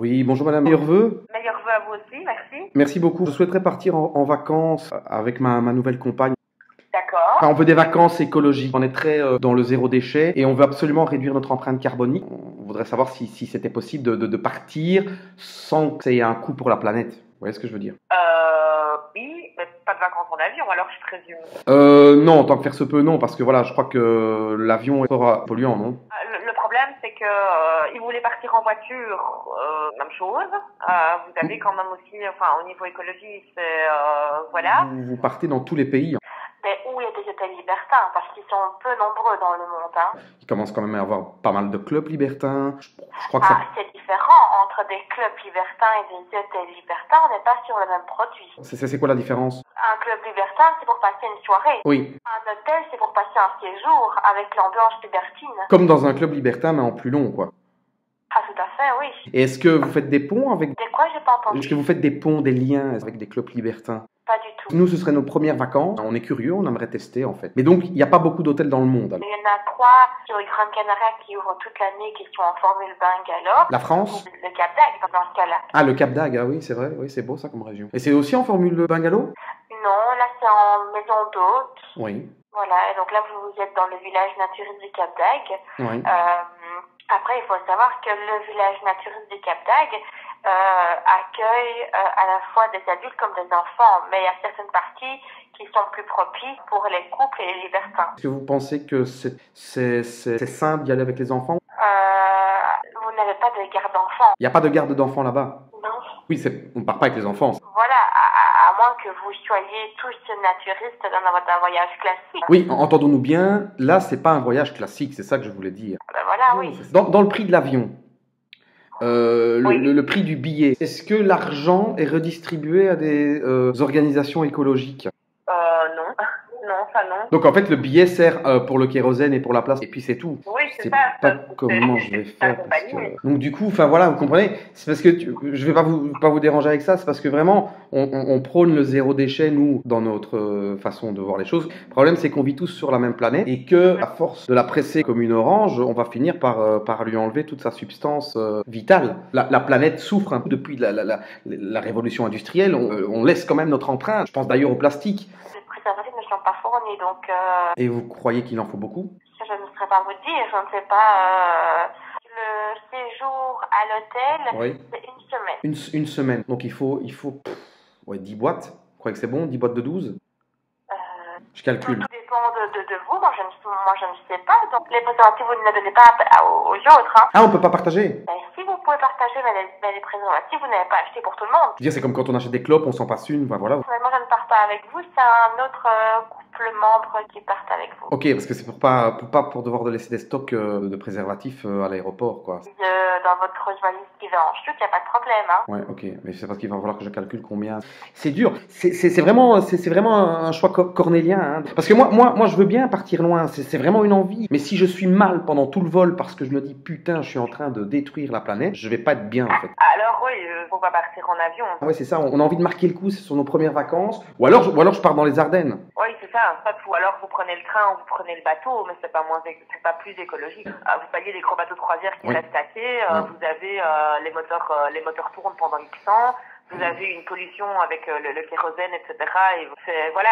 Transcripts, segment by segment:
Oui, bonjour madame. Meilleurs vœux. Meilleurs vœux à vous aussi, merci. Merci beaucoup. Je souhaiterais partir en vacances avec ma nouvelle compagne. D'accord. Enfin, on veut des vacances écologiques. On est très dans le zéro déchet et on veut absolument réduire notre empreinte carbonique. On voudrait savoir si c'était possible de partir sans que ça ait un coût pour la planète. Vous voyez ce que je veux dire? Oui, mais pas de vacances en avion, alors je présume. Non, tant que faire se peut, non, parce que voilà, je crois que l'avion est fort polluant, non? Le problème, c'est que si vous voulez partir en voiture, même chose. Vous avez quand même aussi, enfin, au niveau écologie, c'est voilà. Vous partez dans tous les pays. Mais où il y a des hôtels libertins, parce qu'ils sont peu nombreux dans le monde. Hein. Il commence quand même à y avoir pas mal de clubs libertins. Je crois que ça... C'est différent entre des clubs libertins et des hôtels libertins. On n'est pas sur le même produit. C'est quoi la différence? Un club libertin, c'est pour passer une soirée. Oui. Un hôtel, c'est pour passer un séjour avec l'ambiance libertine. Comme dans un club libertin, mais en plus long, quoi. Ah, tout à fait, oui. Et est-ce que vous faites des ponts avec... De quoi, j'ai pas entendu? Est-ce que vous faites des ponts, des liens avec des clubs libertins? Pas du tout. Nous, ce seraient nos premières vacances. On est curieux, on aimerait tester, en fait. Mais donc, il n'y a pas beaucoup d'hôtels dans le monde. Alors. Il y en a 3 sur les Gran Canaria qui ouvrent toute l'année, qui sont en formule bungalow. La France? Le Cap d'Agde, dans ce cas-là. Ah, le Cap d'Agde, ah oui, c'est vrai. Oui, c'est beau, ça, comme région. Et c'est aussi en formule bungalow? Non, là, c'est en maison d'hôte. Oui. Voilà, et donc là, vous êtes dans le village naturel du Cap d'Agde. Oui. Après, il faut savoir que le village naturel du Cap d'Agde accueille à la fois des adultes comme des enfants, mais il y a certaines parties qui sont plus propices pour les couples et les libertins. Est-ce que vous pensez que c'est simple d'y aller avec les enfants? Vous n'avez pas de garde d'enfants. Il n'y a pas de garde d'enfants là-bas? Non. Oui, on ne part pas avec les enfants. Voilà, à moins que vous soyez tous naturistes dans un voyage classique. Oui, entendons-nous bien, là, c'est pas un voyage classique, c'est ça que je voulais dire. Ben voilà, oui. Dans le prix de l'avion, Oui. le prix du billet, est-ce que l'argent est redistribué à des organisations écologiques? Non. Non, ça non. Donc en fait, le billet sert pour le kérosène et pour la place, et puis c'est tout. Oui, c'est C'est ça. pas comment je vais faire. Parce que... Donc du coup, enfin voilà, vous comprenez, c'est parce que je vais pas vous déranger avec ça, c'est parce que vraiment, on prône le zéro déchet, nous, dans notre façon de voir les choses. Le problème, c'est qu'on vit tous sur la même planète, et que, à force de la presser comme une orange, on va finir par lui enlever toute sa substance vitale. La planète souffre un peu depuis la révolution industrielle, on laisse quand même notre empreinte. Je pense d'ailleurs au plastique. Les préservatifs ne sont pas fournis, donc... Et vous croyez qu'il en faut beaucoup? Ça, je ne saurais pas vous dire, je ne sais pas... Le séjour à l'hôtel, Oui. c'est une semaine. Une semaine. Donc il faut ouais, 10 boîtes. Vous croyez que c'est bon? 10 boîtes de 12? Je calcule. Tout dépend de vous, moi je ne sais pas. Donc les préservatifs, vous ne les donnez pas aux autres. Hein. Ah, on peut pas partager? Mais si vous pouvez partager, mais les préservatifs, vous n'avez pas acheté pour tout le monde. Je veux dire, c'est comme quand on achète des clopes, on s'en passe une, enfin voilà. Mais moi je ne pars pas avec vous, c'est un autre couple membre qui part avec vous. Ok, parce que c'est pour devoir de laisser des stocks de préservatifs à l'aéroport, quoi. Dans votre valise qui va en chute, il n'y a pas de problème. Hein. Ouais, ok, mais c'est parce qu'il va falloir que je calcule combien. C'est dur, c'est vraiment un choix cornélien. Hein. Parce que moi, je veux bien partir loin, c'est vraiment une envie. Mais si je suis mal pendant tout le vol parce que je me dis putain, je suis en train de détruire la planète, je vais pas être bien en fait. Alors oui, on va partir en avion. Ouais, c'est ça, on a envie de marquer le coup, c'est sur nos premières vacances. Ou alors je pars dans les Ardennes. Oui, c'est ça. Ou alors vous prenez le train ou vous prenez le bateau, mais c'est pas plus écologique. Vous payez des gros bateaux de croisière qui restent à quai, vous avez les moteurs tournent pendant X temps, vous avez une pollution avec le kérosène, etc. Et voilà,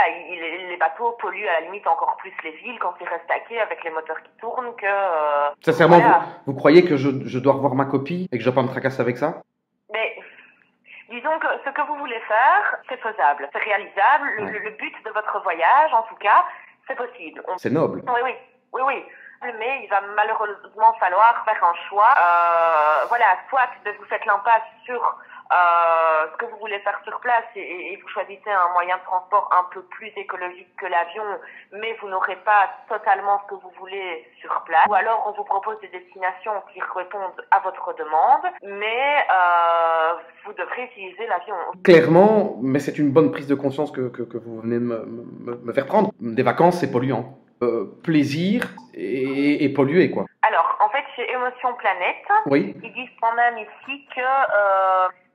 les bateaux polluent à la limite encore plus les villes quand ils restent à quai avec les moteurs qui tournent que... Sincèrement, voilà. vous croyez que je dois revoir ma copie et que je dois pas me tracasser avec ça? Mais... Disons que ce que vous voulez faire, c'est faisable, c'est réalisable. Le but de votre voyage, en tout cas, c'est possible. C'est noble. Oui. Mais il va malheureusement falloir faire un choix. Voilà, soit vous faites l'impasse sur ce que vous voulez faire sur place et vous choisissez un moyen de transport un peu plus écologique que l'avion, mais vous n'aurez pas totalement ce que vous voulez sur place. Ou alors on vous propose des destinations qui répondent à votre demande, mais vous devrez utiliser l'avion. Clairement, mais c'est une bonne prise de conscience que vous venez de me faire prendre. Des vacances, c'est polluant. Plaisir et pollué, quoi. Alors, en fait, chez Émotion Planète, oui. Ils disent quand même ici que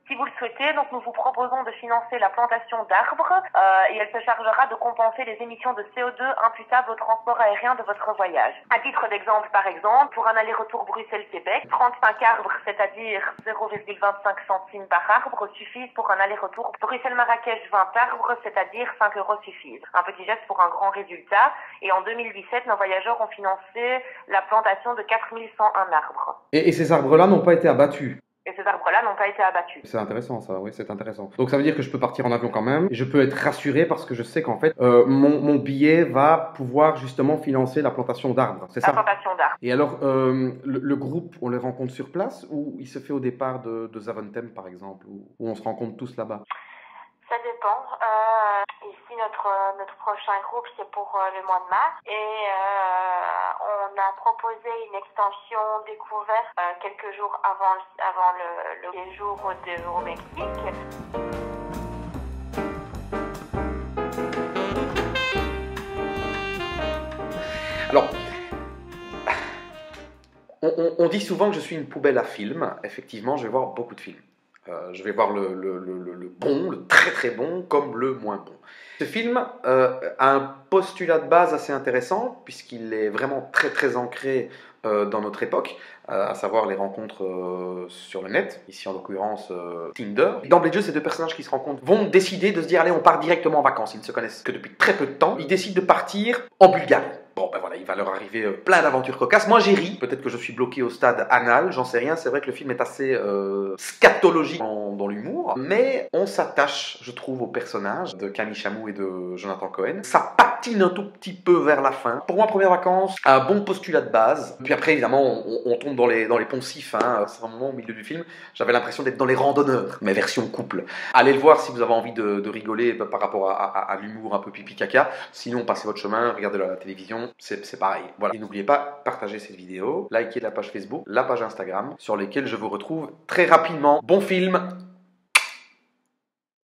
si vous le souhaitez, donc nous vous proposons de financer la plantation d'arbres et elle se chargera de compenser les émissions de CO2 imputables au transport aérien de votre voyage. À titre d'exemple, par exemple, pour un aller-retour Bruxelles-Québec, 35 arbres, c'est-à-dire 0,25 centimes par arbre, suffisent pour un aller-retour Bruxelles-Marrakech. 20 arbres, c'est-à-dire 5 euros suffisent. Un petit geste pour un grand résultat. Et en 2017, nos voyageurs ont financé la plantation de 4101 arbres. Et ces arbres-là n'ont pas été abattus? Et ces arbres-là n'ont pas été abattus. C'est intéressant ça, oui, c'est intéressant. Donc ça veut dire que je peux partir en avion quand même, et je peux être rassuré parce que je sais qu'en fait, mon billet va pouvoir justement financer la plantation d'arbres, c'est ça? La plantation d'arbres. Et alors, le groupe, on les rencontre sur place ou il se fait au départ de Zaventem par exemple, où on se rencontre tous là-bas? Ça dépend. Ici, notre prochain groupe, c'est pour le mois de mars. Et on a proposé une extension découverte quelques jours avant le séjour au Mexique. Alors, on dit souvent que je suis une poubelle à films. Effectivement, je vais voir beaucoup de films. Je vais voir le bon, le très très bon, comme le moins bon. Ce film a un postulat de base assez intéressant, puisqu'il est vraiment très très ancré dans notre époque, à savoir les rencontres sur le net, ici en l'occurrence Tinder. D'emblée de jeu, ces deux personnages qui se rencontrent vont décider de se dire allez, on part directement en vacances. Ils ne se connaissent que depuis très peu de temps. Ils décident de partir en Bulgarie. Bon, ben voilà, il va leur arriver plein d'aventures cocasses. Moi, j'ai ri. Peut-être que je suis bloqué au stade anal, j'en sais rien. C'est vrai que le film est assez scatologique dans l'humour. Mais on s'attache, je trouve, aux personnages de Camille Chamou et de Jonathan Cohen. Ça patine un tout petit peu vers la fin. Pour moi, Premières Vacances, un bon postulat de base. Puis après, évidemment, on tombe dans les poncifs. Hein. C'est un moment au milieu du film, j'avais l'impression d'être dans Les Randonneurs, mais version couple. Allez le voir si vous avez envie de rigoler par rapport à l'humour un peu pipi caca. Sinon, passez votre chemin, regardez la télévision. C'est pareil. Voilà. Et n'oubliez pas, partagez cette vidéo, likez la page Facebook, la page Instagram, sur lesquelles je vous retrouve très rapidement. Bon film!